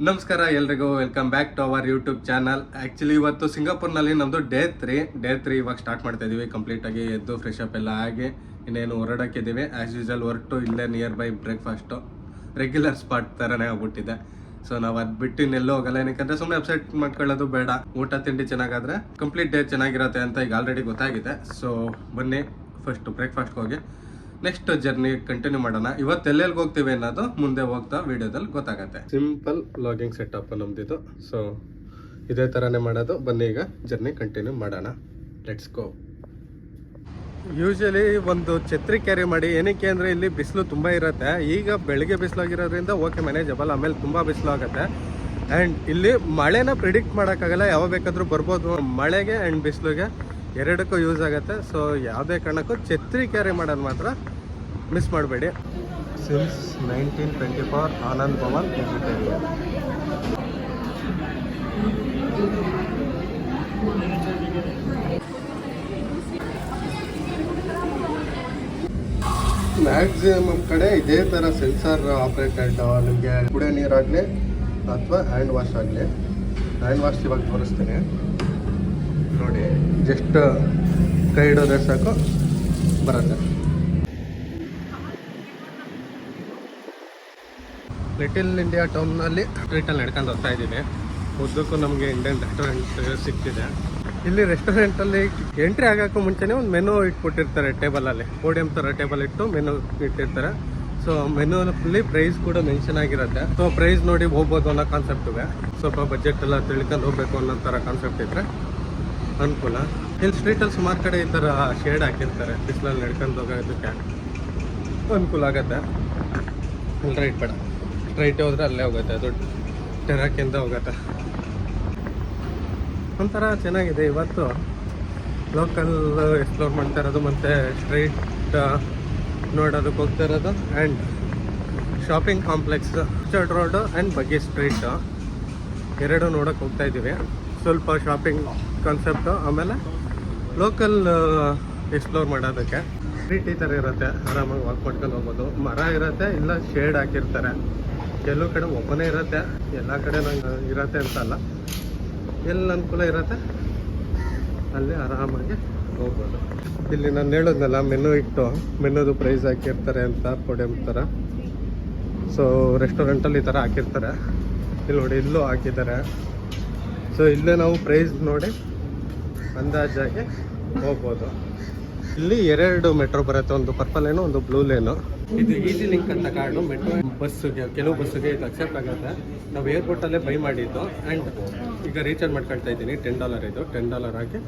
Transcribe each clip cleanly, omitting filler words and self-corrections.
ನಮಸ್ಕಾರ ಎಲ್ರಿಗೂ, welcome back to our YouTube channel. Actually ಇವತ್ತು ಸಿಂಗಾಪುರ್ನಲ್ಲಿ ನಮ್ಮದು ಡೇ 3 ಇವಾಗ ಸ್ಟಾರ್ಟ್ ಮಾಡ್ತಾ ಇದ್ದೀವಿ. ಕಂಪ್ಲೀಟಾಗಿ ಎದ್ದು ಫ್ರೆಶ್ ಅಪ್ ಎಲ್ಲ ಆಗಿ ಇನ್ನೇನು ಹೊರಡಕ್ಕಿದ್ದೀವಿ. ಆ್ಯಸ್ ಯೂಸಲ್ ಹೊರಟು ಇಲ್ಲೇ near by breakfast regular spot ಥರನೇ ಆಗ್ಬಿಟ್ಟಿದೆ. ಸೊ ನಾವು ಅದು ಬಿಟ್ಟು ಇನ್ನೆಲ್ಲೂ ಹೋಗಲ್ಲ, ಏನಕ್ಕೆ ಸುಮ್ಮನೆ ಅಪ್ಸೆಟ್ ಮಾಡ್ಕೊಳ್ಳೋದು ಬೇಡ. ಊಟ ತಿಂಡಿ ಚೆನ್ನಾಗಾದರೆ ಕಂಪ್ಲೀಟ್ ಡೇ ಚೆನ್ನಾಗಿರುತ್ತೆ ಅಂತ ಈಗ ಆಲ್ರೆಡಿ ಗೊತ್ತಾಗಿದೆ. ಸೊ ಬನ್ನಿ ಫಸ್ಟು ಬ್ರೇಕ್ಫಾಸ್ಟ್ಗೆ ಹೋಗಿ ನೆಕ್ಸ್ಟ್ ಜರ್ನಿ ಕಂಟಿನ್ಯೂ ಮಾಡೋಣ. ಇವತ್ತು ಎಲ್ಲೆಲ್ಲಿಗೆ ಹೋಗ್ತೀವಿ ಅನ್ನೋದು ಮುಂದೆ ಹೋಗ್ತಾ ವಿಡಿಯೋದಲ್ಲಿ ಗೊತ್ತಾಗತ್ತೆ. ಸಿಂಪಲ್ ವ್ಲಾಗಿಂಗ್ ಸೆಟಪ್ ನಮ್ದಿದು. ಸೊ ಇದೇ ಥರನೇ ಮಾಡೋದು. ಬನ್ನಿ ಈಗ ಜರ್ನಿ ಕಂಟಿನ್ಯೂ ಮಾಡೋಣ. Let's go. ಯೂಶಲಿ ಒಂದು ಛತ್ರಿ ಕ್ಯಾರಿ ಮಾಡಿ, ಏನಕ್ಕೆ ಅಂದರೆ ಇಲ್ಲಿ ಬಿಸಿಲು ತುಂಬ ಇರುತ್ತೆ. ಈಗ ಬೆಳಗ್ಗೆ ಬಿಸಿಲಾಗಿರೋದ್ರಿಂದ ಓಕೆ ಮ್ಯಾನೇಜಬಲ್, ಆಮೇಲೆ ತುಂಬ ಬಿಸಿಲು ಆಗುತ್ತೆ. ಆ್ಯಂಡ್ ಇಲ್ಲಿ ಮಳೆನ ಪ್ರಿಡಿಕ್ಟ್ ಮಾಡೋಕ್ಕಾಗಲ್ಲ, ಯಾವಾಗ ಬೇಕಾದರೂ ಬರ್ಬೋದು. ಮಳೆಗೆ ಆ್ಯಂಡ್ ಬಿಸಿಲಿಗೆ ಎರಡಕ್ಕೂ ಯೂಸ್ ಆಗುತ್ತೆ. ಸೊ ಯಾವುದೇ ಕಾರಣಕ್ಕೂ ಛತ್ರಿ ಕ್ಯಾರಿ ಮಾಡೋದು ಮಾತ್ರ ಮಿಸ್ ಮಾಡಬೇಡಿ. Since 1924 Anand Bhavan vegetarian. Maximum ಕಡೆ ಇದೇ ಥರ ಸೆನ್ಸರ್ ಆಪ್ರೇಟೆಡ್ ನಿಮಗೆ ಕುಡಿಯೋ ನೀರಾಗಲಿ ಅಥವಾ ಹ್ಯಾಂಡ್ ವಾಶ್ ಆಗಲಿ. ಹ್ಯಾಂಡ್ ವಾಶ್ ಇವಾಗ ತೋರಿಸ್ತೀನಿ ನೋಡಿ. ಜಸ್ಟ್ ಕೈ ಇಡೋದ್ರೆ ಸಾಕು ಬರುತ್ತೆ. ಲಿಟಲ್ ಇಂಡಿಯಾ ಟೌನ್ನಲ್ಲಿ ಸ್ಟ್ರೀಟಲ್ಲಿ ನಡ್ಕೊಂಡು ಹೋಗ್ತಾ ಇದ್ದೀನಿ. ಉದ್ದಕ್ಕೂ ನಮಗೆ ಇಂಡಿಯನ್ ರೆಸ್ಟೋರೆಂಟ್ ಸಿಗ್ತಿದೆ. ಇಲ್ಲಿ ರೆಸ್ಟೋರೆಂಟಲ್ಲಿ ಎಂಟ್ರಿ ಆಗೋಕ್ಕೂ ಮುಂಚೆನೇ ಒಂದು ಮೆನು ಇಟ್ಬಿಟ್ಟಿರ್ತಾರೆ ಟೇಬಲಲ್ಲಿ. ಪೋಡಿಯಂ ಥರ ಟೇಬಲ್ ಇಟ್ಟು ಮೆನು ಇಟ್ಟಿರ್ತಾರೆ. ಸೊ ಮೆನುನಲ್ಲಿ ಪ್ರೈಸ್ ಕೂಡ ಮೆನ್ಷನ್ ಆಗಿರುತ್ತೆ. ಸೊ ಪ್ರೈಸ್ ನೋಡಿ ಹೋಗ್ಬೋದು ಅನ್ನೋ ಕಾನ್ಸೆಪ್ಟಿಗೆ. ಸ್ವಲ್ಪ ಬಜೆಟ್ ಎಲ್ಲ ತಿಳ್ಕೊಂಡು ಹೋಗ್ಬೇಕು ಅನ್ನೋ ಥರ ಕಾನ್ಸೆಪ್ಟ್ ಇದ್ದರೆ ಅನುಕೂಲ. ಇಲ್ಲಿ ಸ್ಟ್ರೀಟಲ್ಲಿ ಸುಮಾರು ಕಡೆ ಈ ಥರ ಶೇಡ್ ಹಾಕಿರ್ತಾರೆ, ಬಿಸಿಲಲ್ಲಿ ನಡ್ಕೊಂಡು ಹೋಗೋದಕ್ಕೆ ಅನುಕೂಲ ಆಗುತ್ತೆ. ಇಲ್ಲಿ ರೈಟ್ ಬೇಡ, ಸ್ಟ್ರೈಟ್ ಹೋದ್ರೆ ಅಲ್ಲೇ ಹೋಗುತ್ತೆ, ಅದು ಟೆರಾಕಿಂದ ಹೋಗುತ್ತೆ. ಒಂಥರ ಚೆನ್ನಾಗಿದೆ. ಇವತ್ತು ಲೋಕಲ್ ಎಕ್ಸ್ಪ್ಲೋರ್ ಮಾಡ್ತಾ ಇರೋದು, ಮತ್ತು ಸ್ಟ್ರೀಟ್ ನೋಡೋದಕ್ಕೆ ಹೋಗ್ತಾ ಇರೋದು. And shopping complex church road and ಬಗ್ಗಿ ಸ್ಟ್ರೀಟು ಎರಡು ನೋಡೋಕೆ ಹೋಗ್ತಾ ಇದ್ದೀವಿ. ಸ್ವಲ್ಪ ಶಾಪಿಂಗ್ ಕಾನ್ಸೆಪ್ಟು, ಆಮೇಲೆ ಲೋಕಲ್ ಎಕ್ಸ್ಪ್ಲೋರ್ ಮಾಡೋದಕ್ಕೆ. ಸ್ಟ್ರೀಟ್ ಈ ಥರ ಇರುತ್ತೆ, ಆರಾಮಾಗಿ ವಾಕ್ ಮಾಡ್ಕೊಂಡು ಹೋಗ್ಬೋದು. ಮರ ಇರುತ್ತೆ, ಇಲ್ಲ ಶೇಡ್ ಹಾಕಿರ್ತಾರೆ. ಕೆಲವು ಕಡೆ ಒಬ್ಬನೇ ಇರುತ್ತೆ, ಎಲ್ಲ ಕಡೆ ನಂಗೆ ಇರುತ್ತೆ ಅಂತ ಅಲ್ಲ, ಎಲ್ಲಿ ಅನುಕೂಲ ಇರುತ್ತೆ ಅಲ್ಲಿ ಆರಾಮಾಗಿ ಹೋಗ್ಬೋದು. ಇಲ್ಲಿ ನಾನು ಹೇಳೋದ್ನಲ್ಲ, ಮೆನು ಇಟ್ಟು ಮೆನುದು ಪ್ರೈಸ್ ಹಾಕಿರ್ತಾರೆ ಅಂತ ಪೋಡಿಯಂ ಥರ. ಸೊ ರೆಸ್ಟೋರೆಂಟಲ್ಲಿ ಈ ಥರ ಹಾಕಿರ್ತಾರೆ. ಇಲ್ಲಿ ನೋಡಿ, ಇಲ್ಲೂ ಹಾಕಿದ್ದಾರೆ. ಸೊ ಇಲ್ಲೇ ನಾವು ಪ್ರೈಸ್ ನೋಡಿ ಅಂದಾಜಾಗಿ ಹೋಗ್ಬೋದು. ಇಲ್ಲಿ 2 ಮೆಟ್ರೋ ಬರುತ್ತೆ, ಒಂದು ಪರ್ಪಲ್ ಲೇನು, ಒಂದು ಬ್ಲೂ ಲೇನು. ಇದು ಈಸಿ ಲಿಂಕ್ ಅಂತ ಕಾರ್ಡು. ಮೆಟ್ರೋ ಬಸ್ಸಿಗೆ, ಕೆಲವು ಬಸ್ಸಿಗೆ ಇದು ಅಕ್ಸೆಪ್ಟ್ ಆಗುತ್ತೆ. ನಾವು ಏರ್ಪೋರ್ಟಲ್ಲೇ ಬೈ ಮಾಡಿದ್ದು. ಆ್ಯಂಡ್ ಈಗ ರೀಚಾರ್ಜ್ ಮಾಡ್ಕೊಳ್ತಾ ಇದ್ದೀನಿ. $10 ಇದು. $10 ಹಾಕಿ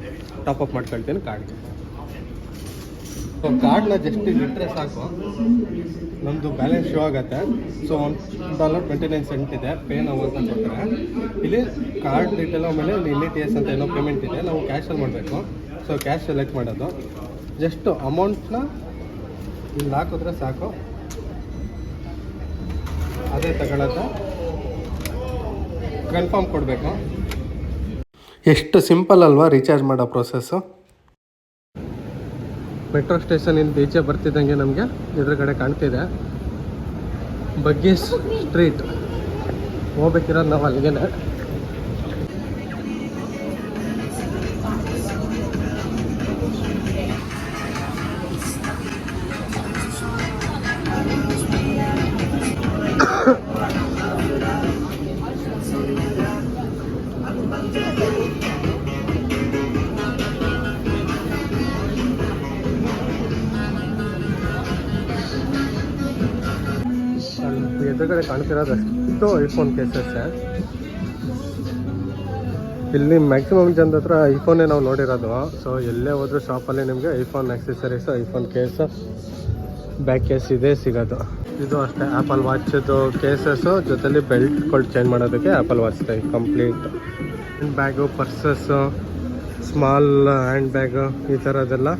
ಟಾಪಪ್ ಮಾಡ್ಕೊಳ್ತೀನಿ ಕಾರ್ಡ್ಗೆ. ಸೊ ಕಾರ್ಡ್ನ ಜಸ್ಟ್ ಇಟ್ಟರೆ ಸಾಕು, ನಮ್ಮದು ಬ್ಯಾಲೆನ್ಸ್ ಶೋ ಆಗುತ್ತೆ. ಸೊ $1.29 ಇದೆ. ಪೇ ನಾವು ಅಂತ ಕೊಟ್ಟರೆ ಇಲ್ಲಿ ಕಾರ್ಡ್ ಡೀಟೇಲ್ ಆಮೇಲೆ NETS ಅಂತ ಏನೋ ಪೇಮೆಂಟ್ ಇದೆ. ನಾವು ಕ್ಯಾಶಲ್ಲಿ ಮಾಡಬೇಕು. ಸೊ ಕ್ಯಾಶ್ ಸೆಲೆಕ್ಟ್ ಮಾಡೋದು, ಜಸ್ಟ್ ಅಮೌಂಟ್ನ ಇಲ್ಲಿ ಹಾಕಿದ್ರೆ ಸಾಕು, ಅದೇ ತಗೊಳ್ಳೋದು. ಕನ್ಫರ್ಮ್ ಕೊಡಬೇಕು. ಎಷ್ಟು ಸಿಂಪಲ್ ಅಲ್ವಾ ರೀಚಾರ್ಜ್ ಮಾಡೋ ಪ್ರೊಸೆಸ್ಸು. ಮೆಟ್ರೋ ಸ್ಟೇಷನಿಂದ ಈಚೆ ಬರ್ತಿದ್ದಂಗೆ ನಮಗೆ ಎದುರುಗಡೆ ಕಾಣ್ತಿದೆ ಬಗ್ಗಿ ಸ್ಟ್ರೀಟ್. ಹೋಗ್ಬೇಕಿರೋದು ನಾವು ಅಲ್ಲಿಗೆ. ಎದುರುಗಡೆ ಕಾಣ್ತಿರೋದು ಅಷ್ಟು ಐಫೋನ್ ಕೇಸಸ್. ಇಲ್ಲಿ ಮ್ಯಾಕ್ಸಿಮಮ್ ಜನದ ಹತ್ರ ಐಫೋನೇ ನಾವು ನೋಡಿರೋದು. ಸೊ ಎಲ್ಲೇ ಹೋದ್ರೂ ಶಾಪಲ್ಲಿ ನಿಮಗೆ iPhone accessories, iPhone case, back case ಇದೆ ಸಿಗೋದು. ಇದು ಅಷ್ಟೇ, ಆ್ಯಪಲ್ ವಾಚದು ಕೇಸಸ್ಸು, ಜೊತೆಲಿ ಬೆಲ್ಟ್ಗಳು ಚೇಂಜ್ ಮಾಡೋದಕ್ಕೆ Apple watch type complete. Handbag, purses, small handbag, ಈ ಥರದ್ದೆಲ್ಲ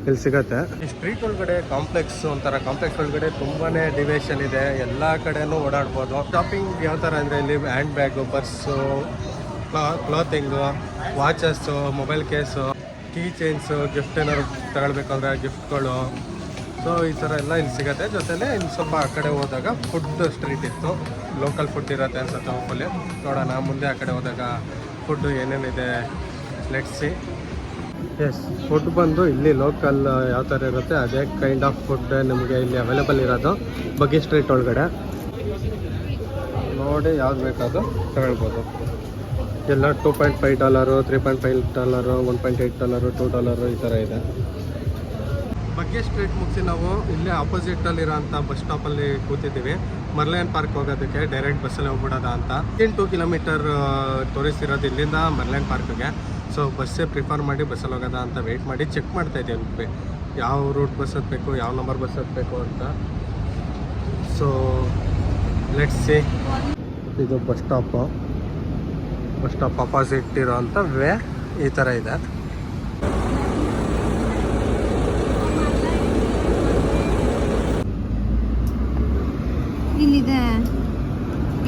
ಇಲ್ಲಿ ಸಿಗುತ್ತೆ. ಈ ಸ್ಟ್ರೀಟ್ ಒಳಗಡೆ ಕಾಂಪ್ಲೆಕ್ಸ್, ಒಂಥರ ಕಾಂಪ್ಲೆಕ್ಸ್ ಒಳಗಡೆ ತುಂಬಾ ಡಿವೇಷನ್ ಇದೆ. ಎಲ್ಲ ಕಡೆನೂ ಓಡಾಡ್ಬೋದು. ಶಾಪಿಂಗ್ ಯಾವ ಥರ ಅಂದರೆ ಇಲ್ಲಿ handbag, purse, clothing, watches, mobile case, keychains, gift ಏನಾದ್ರು ತಗೊಳ್ಬೇಕಂದ್ರೆ ಗಿಫ್ಟ್ಗಳು, ಸೊ ಈ ಥರ ಎಲ್ಲ ಇಲ್ಲಿ ಸಿಗುತ್ತೆ. ಜೊತೆಲೆ ಇನ್ನು ಸ್ವಲ್ಪ ಆ ಕಡೆ ಹೋದಾಗ ಫುಡ್ ಸ್ಟ್ರೀಟ್ ಇತ್ತು, ಲೋಕಲ್ ಫುಡ್ ಇರುತ್ತೆ ಅನ್ಸುತ್ತೆ ಹೋಪಲ್ಲಿ. ನೋಡೋಣ ಮುಂದೆ ಆ ಕಡೆ ಹೋದಾಗ ಫುಡ್ಡು ಏನೇನಿದೆ ಲೆಟ್ಸ್ ಸಿ. ಎಸ್, ಫುಡ್ ಬಂದು ಇಲ್ಲಿ ಲೋಕಲ್ ಯಾವ ಥರ ಇರುತ್ತೆ ಅದೇ ಕೈಂಡ್ ಆಫ್ ಫುಡ್ ನಿಮಗೆ ಇಲ್ಲಿ ಅವೈಲೇಬಲ್ ಇರೋದು ಬಗ್ಗಿ ಸ್ಟ್ರೀಟ್ ಒಳಗಡೆ. ನೋಡಿ ಯಾವ್ದು ಬೇಕಾದರೂ ತಗೊಳ್ಬೋದು. ಎಲ್ಲ $2.5, $3.5, $1.8, $2 ಈ ಥರ ಇದೆ. ಬಗ್ಗಿ ಸ್ಟ್ರೀಟ್ ಮುಗಿಸಿ ನಾವು ಇಲ್ಲೇ ಆಪೋಸಿಟಲ್ಲಿರೋಂಥ ಬಸ್ ಸ್ಟಾಪಲ್ಲಿ ಕೂತಿದ್ದೀವಿ. ಮರ್ಲೈನ್ ಪಾರ್ಕ್ ಹೋಗೋದಕ್ಕೆ ಡೈರೆಕ್ಟ್ ಬಸ್ಸಲ್ಲಿ ಹೋಗ್ಬಿಡೋದ ಅಂತ. 2 ಕಿಲೋಮೀಟರ್ ತೋರಿಸ್ತಿರೋದು ಇಲ್ಲಿಂದ ಮರ್ಲೈನ್ ಪಾರ್ಕ್ಗೆ. ಸೊ ಬಸ್ಸೇ ಪ್ರಿಫರ್ ಮಾಡಿ ಬಸ್ಸಲ್ಲಿ ಹೋಗೋದ ಅಂತ ವೆಯ್ಟ್ ಮಾಡಿ ಚೆಕ್ ಮಾಡ್ತಾ ಇದ್ದೀವಿ ಯಾವ ರೂಟ್ ಬಸ್ ಹತ್ತಬೇಕು, ಯಾವ ನಂಬರ್ ಬಸ್ ಹತ್ತಬೇಕು ಅಂತ. So let's see. ಇದು ಬಸ್ ಸ್ಟಾಪ್ ಅಪಾಸಿಟ್ ಇರೋಂಥ ವೇ ಈ ಥರ ಇದೆ. ಇಲ್ಲಿದೆ.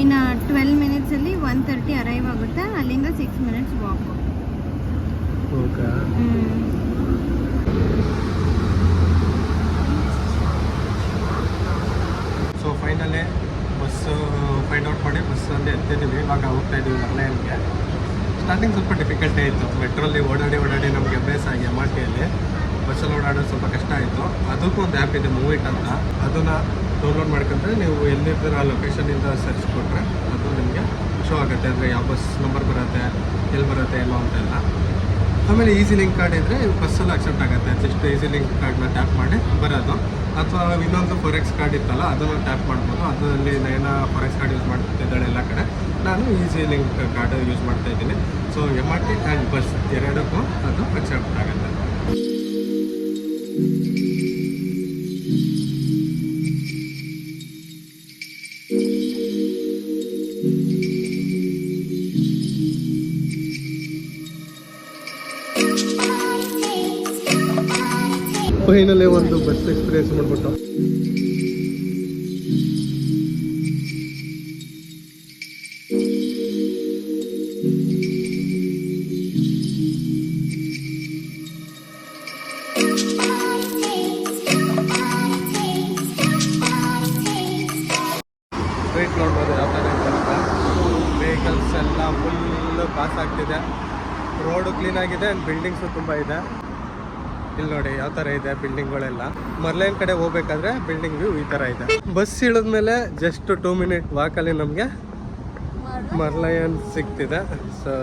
ಇನ್ನು 12 ಮಿನಿಟ್ಸಲ್ಲಿ 1:30 ಅರೈವ್ ಆಗುತ್ತೆ. ಅಲ್ಲಿಂದ 6 minutes walk. Okay. So finally bus find out ಮಾಡಿ ಬಸ್ಸಲ್ಲಿ ಎತ್ತಿದ್ದೀವಿ. ಇವಾಗ ಹೋಗ್ತಾ ಇದ್ದೀವಿ ಮರ್ಲೈನ್ಗೆ. ಸ್ಟಾರ್ಟಿಂಗ್ ಸ್ವಲ್ಪ ಡಿಫಿಕಲ್ಟೇ ಇತ್ತು. ಮೆಟ್ರಲ್ಲಿ ಓಡಾಡಿ ನಮಗೆ ಅಭ್ಯಾಸ ಆಗಿ MRTಯಲ್ಲಿ ಬಸ್ಸಲ್ಲಿ ಓಡಾಡೋದು ಸ್ವಲ್ಪ ಕಷ್ಟ ಆಯಿತು. ಅದಕ್ಕೂ ಒಂದು ಆ್ಯಪ್ ಇದೆ ಮೂವಿಟ್ ಅಂತ, ಅದನ್ನು ಡೌನ್ಲೋಡ್ ಮಾಡ್ಕೊಂಡ್ರೆ ನೀವು ಎಲ್ಲಿರ್ತೀರ ಆ ಲೊಕೇಶನಿಂದ ಸರ್ಚ್ ಕೊಟ್ಟರೆ ಅದು ನಿಮಗೆ ಶೋ ಆಗುತ್ತೆ. ಅಂದರೆ ಯಾವ ಬಸ್ ನಂಬರ್ ಬರುತ್ತೆ, ಎಲ್ಲಿ ಬರುತ್ತೆ ಎಲ್ಲೋ ಅಂತೆಲ್ಲ. ಆಮೇಲೆ ಈಸಿ ಲಿಂಕ್ ಕಾರ್ಡ್ ಇದ್ದರೆ ಬಸ್ಸಲ್ಲಿ ಅಕ್ಸೆಪ್ಟ್ ಆಗುತ್ತೆ. ಜಸ್ಟ್ ಈಸಿ ಲಿಂಕ್ ಕಾರ್ಡ್ನ ಟ್ಯಾಪ್ ಮಾಡಿ ಬರೋದು. ಅಥವಾ ಇನ್ನೊಂದು ಫಾರೆಕ್ಸ್ ಕಾರ್ಡ್ ಇತ್ತಲ್ಲ ಅದನ್ನು ಟ್ಯಾಪ್ ಮಾಡ್ಬೋದು. ಅದರಲ್ಲಿ ನೈನಾ ಫಾರೆಕ್ಸ್ ಕಾರ್ಡ್ ಯೂಸ್ ಮಾಡ್ತಿದ್ದಾಳೆ ಎಲ್ಲ ಕಡೆ. ನಾನು ಈಸಿ ಲಿಂಕ್ ಕಾರ್ಡ್ ಯೂಸ್ ಮಾಡ್ತಾ ಇದ್ದೀನಿ. ಸೊ MRT ಆ್ಯಂಡ್ ಬಸ್ ಎರಡಕ್ಕೂ ಅದು ಅಕ್ಸೆಪ್ಟ್ ಆಗುತ್ತೆ. ಫೈನಲಿ ಒಂದು ಬಸ್ ಎಕ್ಸ್ಪೀರಿಯನ್ಸ್ ಮಾಡ್ಬಿಟ್ಟು ಸ್ಟ್ರೀಟ್ ನೋಡ್ಬೋದು ಯಾವ ಥರ ಇದೆ ಅಂತ. ವೆಹಿಕಲ್ಸ್ ಎಲ್ಲ ಫುಲ್ ಪಾಸ್ ಆಗ್ತಿದೆ. ರೋಡು ಕ್ಲೀನ್ ಆಗಿದೆ ಆ್ಯಂಡ್ ಬಿಲ್ಡಿಂಗ್ಸು ತುಂಬ ಇದೆ. ಇಲ್ಲಿ ನೋಡಿ ಯಾವ ಥರ ಇದೆ ಬಿಲ್ಡಿಂಗ್ಗಳೆಲ್ಲ. ಮರ್ಲೈನ್ ಕಡೆ ಹೋಗ್ಬೇಕಾದ್ರೆ ಬಿಲ್ಡಿಂಗ್ ವ್ಯೂ ಈ ಥರ ಇದೆ. ಬಸ್ ಇಳಿದ್ಮೇಲೆ ಜಸ್ಟ್ 2 ಮಿನಿಟ್ ವಾಕಲ್ಲಿ ನಮಗೆ ಮರ್ಲೈನ್ ಸಿಗ್ತಿದೆ. ಸೊ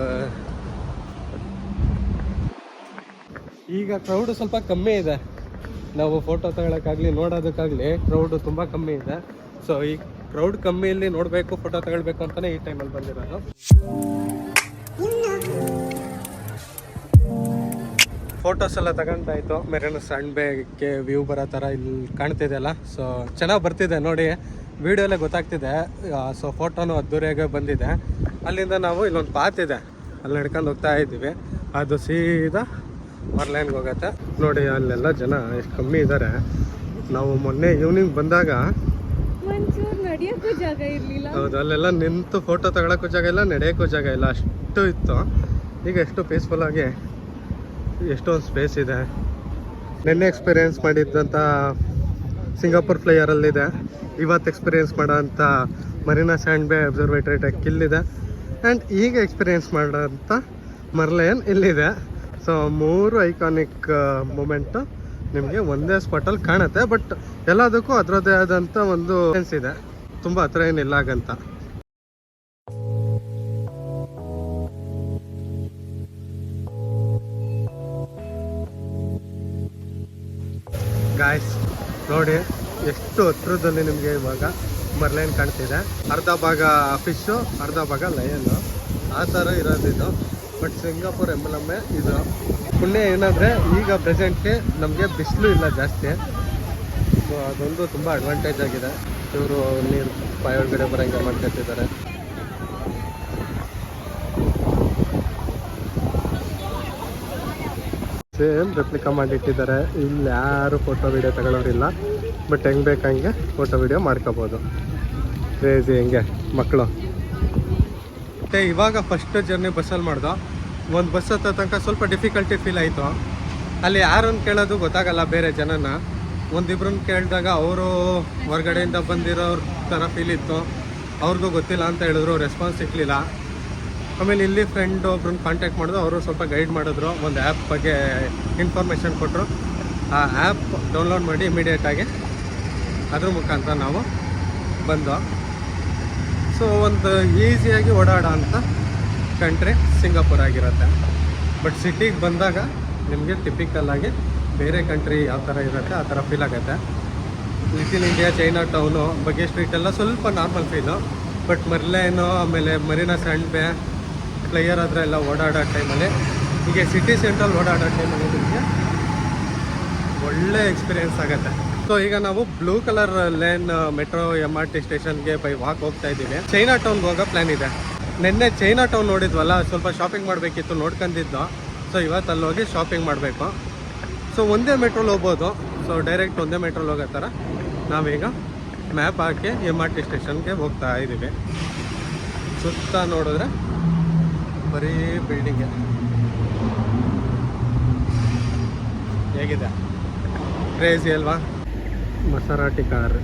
ಈಗ ಕ್ರೌಡ್ ಸ್ವಲ್ಪ ಕಮ್ಮಿ ಇದೆ. ನಾವು ಫೋಟೋ ತಗೊಳಕ್ಕಾಗಲಿ ನೋಡೋದಕ್ಕಾಗಲಿ ಕ್ರೌಡು ತುಂಬ ಕಮ್ಮಿ ಇದೆ. ಸೊ ಈ ಕ್ರೌಡ್ ಕಮ್ಮಿಯಲ್ಲಿ ನೋಡಬೇಕು, ಫೋಟೋ ತಗೊಳ್ಬೇಕು ಅಂತಲೇ ಈ ಟೈಮಲ್ಲಿ ಬಂದಿರೋದು. ಫೋಟೋಸ್ ಎಲ್ಲ ತಗೊಂಡಾಯ್ತು. ಮೆರಿನಾ ಸ್ಯಾಂಡ್ ಬೇಗೆ ವ್ಯೂ ಬರೋ ಥರ ಇಲ್ಲಿ ಕಾಣ್ತಿದೆಯಲ್ಲ. ಸೊ ಚೆನ್ನಾಗಿ ಬರ್ತಿದೆ ನೋಡಿ, ವೀಡಿಯೋಲ್ಲೇ ಗೊತ್ತಾಗ್ತಿದೆ. ಸೊ ಫೋಟೋನು ಅದ್ದೂರಿಯಾಗೆ ಬಂದಿದೆ. ಅಲ್ಲಿಂದ ನಾವು ಇಲ್ಲೊಂದು ಪಾತ್ ಇದೆ, ಅಲ್ಲಿ ನಡ್ಕೊಂಡು ಹೋಗ್ತಾ ಇದ್ದೀವಿ. ಅದು ಸೀದಾ ಮರ್ಲೈನ್ಗೆ ಹೋಗುತ್ತೆ. ನೋಡಿ ಅಲ್ಲೆಲ್ಲ ಜನ ಎಷ್ಟು ಕಮ್ಮಿ ಇದ್ದಾರೆ. ನಾವು ಮೊನ್ನೆ ಈವ್ನಿಂಗ್ ಬಂದಾಗ ನಡೆಯೋಕ್ಕೂ ಜಾಗ ಇರಲಿಲ್ಲ. ಹೌದು, ಅಲ್ಲೆಲ್ಲ ನಿಂತು ಫೋಟೋ ತಗೊಳಕ್ಕೂ ಜಾಗ ಇಲ್ಲ, ನಡೆಯೋಕ್ಕೂ ಜಾಗ ಇಲ್ಲ, ಅಷ್ಟು ಇತ್ತು. ಈಗ ಎಷ್ಟು ಪೀಸ್ಫುಲ್ಲಾಗಿ ಎಷ್ಟೊಂದು ಸ್ಪೇಸ್ ಇದೆ. ನೆನ್ನೆ ಎಕ್ಸ್ಪೀರಿಯೆನ್ಸ್ ಮಾಡಿದ್ದಂಥ ಸಿಂಗಾಪುರ್ ಫ್ಲೈಯರಲ್ಲಿದೆ. ಇವತ್ತು ಎಕ್ಸ್ಪೀರಿಯೆನ್ಸ್ ಮಾಡೋಂಥ ಮರೀನಾ ಸ್ಯಾಂಡ್ ಬೇ ಅಬ್ಸರ್ವೇಟರಿ ಡೆಕ್ ಇಲ್ಲಿದೆ. ಆ್ಯಂಡ್ ಈಗ ಎಕ್ಸ್ಪೀರಿಯೆನ್ಸ್ ಮಾಡೋಂಥ ಮರ್ಲೈನ್ ಇಲ್ಲಿದೆ. ಸೊ 3 ಐಕಾನಿಕ್ ಮೂಮೆಂಟು ನಿಮಗೆ ಒಂದೇ ಸ್ಪಾಟಲ್ಲಿ ಕಾಣುತ್ತೆ. ಬಟ್ ಎಲ್ಲದಕ್ಕೂ ಅದರದ್ದೇ ಆದಂಥ ಒಂದು ಸೆನ್ಸ್ ಇದೆ. ತುಂಬ ಹತ್ರ ಏನಿಲ್ಲ ಆಗಂತ. ಗಾಯ್ಸ್ ನೋಡಿ ಎಷ್ಟು ಹತ್ರದಲ್ಲಿ ನಿಮಗೆ ಇವಾಗ ಮರ್ಲೈನ್ ಕಾಣ್ತಿದೆ. ಅರ್ಧ ಭಾಗ ಫಿಶ್ಶು, ಅರ್ಧ ಭಾಗ ಲಯನ್ನು, ಆ ಥರ ಇರೋದಿದು. ಬಟ್ ಸಿಂಗಾಪುರ್ ಎಂಬಲಮ್ಮೆ ಇದು. ಪುಣ್ಯ ಏನಂದರೆ ಈಗ ಪ್ರೆಸೆಂಟ್ಗೆ ನಮಗೆ ಬಿಸಿಲು ಇಲ್ಲ ಜಾಸ್ತಿ. ಸೊ ಅದೊಂದು ತುಂಬ ಅಡ್ವಾಂಟೇಜ್ ಆಗಿದೆ. ಇವರು ನೀರು ಬಾಯಿ ಒಳಗಡೆ ಬರೋಂಗೆ ಮಾಡ್ಕೊತಿದ್ದಾರೆ. ಸೇಮ್ ರೆಪ್ಲಿಕಾ ಮಾಡಿಟ್ಟಿದ್ದಾರೆ. ಇಲ್ಲಿ ಯಾರು ಫೋಟೋ ವಿಡಿಯೋ ತಗೊಳ್ಳೋರಿಲ್ಲ. ಬಟ್ ಹೆಂಗೆ ಬೇಕಂಗೆ ಫೋಟೋ ವಿಡಿಯೋ ಮಾಡ್ಕೋಬೋದು. ಕ್ರೇಜಿ ಹೆಂಗೆ ಮಕ್ಕಳು. ಮತ್ತು ಇವಾಗ ಫಸ್ಟ್ ಜರ್ನಿ ಬಸ್ಸಲ್ಲಿ ಮಾಡ್ದೋ. ಒಂದು ಬಸ್ ಹತ್ತೋ ತನಕ ಸ್ವಲ್ಪ ಡಿಫಿಕಲ್ಟಿ ಫೀಲ್ ಆಯಿತು. ಅಲ್ಲಿ ಯಾರನ್ನು ಕೇಳೋದು ಗೊತ್ತಾಗಲ್ಲ ಬೇರೆ ಜನನ. ಒಂದಿಬ್ರನ್ನ ಕೇಳಿದಾಗ ಅವರು ಹೊರಗಡೆಯಿಂದ ಬಂದಿರೋರ ಥರ ಫೀಲ್ ಇತ್ತು, ಅವ್ರಿಗೂ ಗೊತ್ತಿಲ್ಲ ಅಂತ ಹೇಳಿದ್ರು, ರೆಸ್ಪಾನ್ಸ್ ಸಿಕ್ಕಲಿಲ್ಲ. ಆಮೇಲೆ ಇಲ್ಲಿ ಫ್ರೆಂಡ್ ಒಬ್ರನ್ನ ಕಾಂಟ್ಯಾಕ್ಟ್ ಮಾಡಿದ್ರು, ಅವರು ಸ್ವಲ್ಪ ಗೈಡ್ ಮಾಡಿದ್ರು, ಒಂದು ಆ್ಯಪ್ ಬಗ್ಗೆ ಇನ್ಫಾರ್ಮೇಷನ್ ಕೊಟ್ಟರು. ಆ ಆ್ಯಪ್ ಡೌನ್ಲೋಡ್ ಮಾಡಿ ಇಮಿಡಿಯೇಟಾಗಿ ಅದ್ರ ಮುಖಾಂತರ ನಾವು ಬಂದು. ಸೊ ಒಂದು ಈಸಿಯಾಗಿ ಓಡಾಡೋ ಅಂಥ ಕಂಟ್ರಿ ಸಿಂಗಾಪುರ್ ಆಗಿರುತ್ತೆ. ಬಟ್ ಸಿಟಿಗೆ ಬಂದಾಗ ನಿಮಗೆ ಟಿಪಿಕಲ್ಲಾಗಿ ಬೇರೆ ಕಂಟ್ರಿ ಯಾವ ಥರ ಇರುತ್ತೆ ಆ ಥರ ಫೀಲ್ ಆಗುತ್ತೆ. ಲಿಟಿಲ್ ಇಂಡಿಯಾ, ಚೈನಾ ಟೌನು, ಬಗ್ಗೆ ಸ್ಟ್ರೀಟೆಲ್ಲ ಸ್ವಲ್ಪ ನಾರ್ಮಲ್ ಫೀಲು. ಬಟ್ ಮರ್ಲೇನು, ಆಮೇಲೆ ಮರೀನಾ ಸ್ಯಾಂಡ್ ಬೇ, ಪ್ಲೇಯರ್ ಹತ್ರ ಎಲ್ಲ ಓಡಾಡೋ ಟೈಮಲ್ಲಿ, ಹೀಗೆ ಸಿಟಿ ಸೆಂಟ್ರಲ್ಲಿ ಓಡಾಡೋ ಟೈಮಲ್ಲಿ ನಿಮಗೆ ಒಳ್ಳೆ ಎಕ್ಸ್ಪೀರಿಯೆನ್ಸ್ ಆಗುತ್ತೆ. ಸೊ ಈಗ ನಾವು blue colour lane metro MRT ಸ್ಟೇಷನ್ಗೆ ಬೈ ವಾಕ್ ಹೋಗ್ತಾ ಇದ್ದೀವಿ. ಚೈನಾ ಟೌನ್ಗೆ ಹೋಗೋ ಪ್ಲ್ಯಾನ್ ಇದೆ. ನಿನ್ನೆ ಚೈನಾ ಟೌನ್ ನೋಡಿದ್ವಲ್ಲ, ಸ್ವಲ್ಪ ಶಾಪಿಂಗ್ ಮಾಡಬೇಕಿತ್ತು, ನೋಡ್ಕೊಂಡಿದ್ದು. ಸೊ ಇವತ್ತು ಅಲ್ಲಿ ಹೋಗಿ ಶಾಪಿಂಗ್ ಮಾಡಬೇಕು. ಸೊ ಒಂದೇ ಮೆಟ್ರೋಲ್ಲಿ ಹೋಗ್ಬೋದು. ಸೊ ಡೈರೆಕ್ಟ್ ಒಂದೇ ಮೆಟ್ರೋಲ್ಲಿ ಹೋಗೋ ಥರ ನಾವೀಗ ಮ್ಯಾಪ್ ಹಾಕಿ MRT ಸ್ಟೇಷನ್ಗೆ ಹೋಗ್ತಾ ಇದ್ದೀವಿ. ಸುತ್ತ ನೋಡಿದ್ರೆ ಬರೀ ಬಿಲ್ಡಿಂಗೆ. ಹೇಗಿದೆ, ಕ್ರೇಜಿ ಅಲ್ವಾ? ಮಸರಾಟಿ ಕಾರ್